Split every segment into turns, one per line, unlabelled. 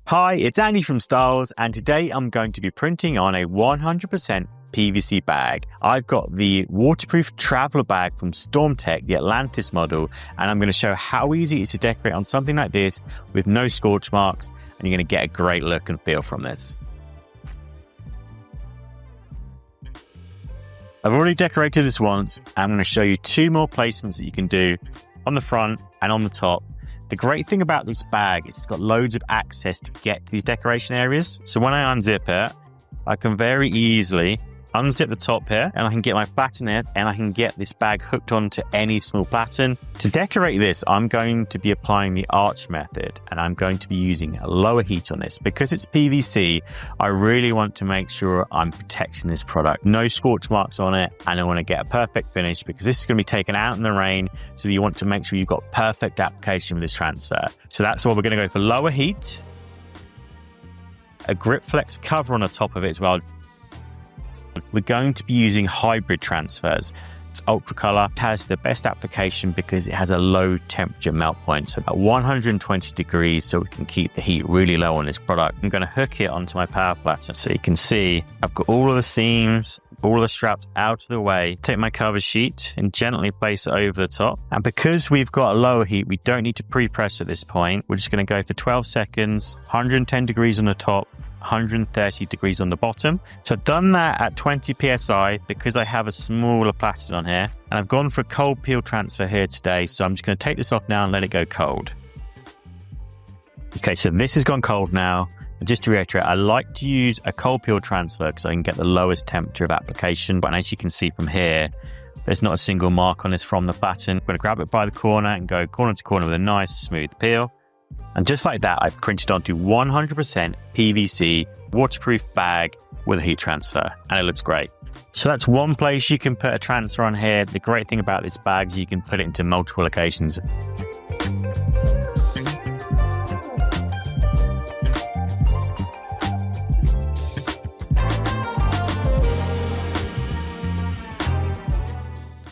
Hi, it's Andy from Styles, and today I'm going to be printing on a 100% PVC bag. I've got the waterproof traveler bag from Stormtech, the Atlantis model, and I'm going to show how easy it is to decorate on something like this with no scorch marks, and you're going to get a great look and feel from this. I've already decorated this once. I'm going to show you two more placements that you can do on the front and on the top. The great thing about this bag is it's got loads of access to get to these decoration areas. So when I unzip it, I can very easily unzip the top here, and I can get my platen in, and I can get this bag hooked onto any small platen. To decorate this, I'm going to be applying the arch method, and I'm going to be using a lower heat on this. Because it's PVC, I really want to make sure I'm protecting this product. No scorch marks on it, and I want to get a perfect finish because this is going to be taken out in the rain, so you want to make sure you've got perfect application with this transfer. So that's why we're going to go for lower heat, a grip flex cover on the top of it as well. We're going to be using hybrid transfers. It's ultra color, has the best application because it has a low temperature melt point, so about 120 degrees, so we can keep the heat really low on this product. I'm going to hook it onto my power platen, so you can see I've got all of the seams, all of the straps out of the way. Take my cover sheet and gently place it over the top. And because we've got a lower heat, we don't need to pre-press at this point. We're just going to go for 12 seconds, 110 degrees on the top, 130 degrees on the bottom. So I've done that at 20 psi because I have a smaller platen on here, and I've gone for a cold peel transfer here today. So I'm just going to take this off now and let it go cold. Okay, so this has gone cold now. And just to reiterate, I like to use a cold peel transfer because I can get the lowest temperature of application. But as you can see from here, there's not a single mark on this from the platen. I'm going to grab it by the corner and go corner to corner with a nice smooth peel. And just like that, I've printed onto 100% PVC waterproof bag with a heat transfer, and it looks great. So that's one place you can put a transfer on here. The great thing about this bag is you can put it into multiple locations.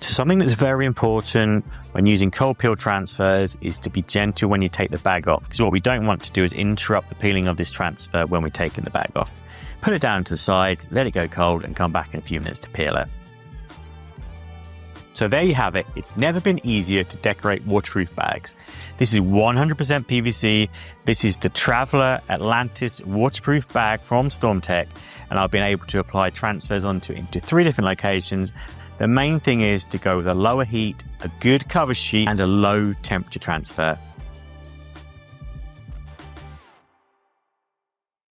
Something that's very important when using cold peel transfers is to be gentle when you take the bag off, because what we don't want to do is interrupt the peeling of this transfer when we're taking the bag off. Put it down to the side, let it go cold, and come back in a few minutes to peel it. So there you have it. It's never been easier to decorate waterproof bags. This is 100% PVC. This is the Traveler Atlantis waterproof bag from Stormtech, and I've been able to apply transfers onto it into 3 different locations. The main thing is to go with a lower heat, a good cover sheet, and a low temperature transfer.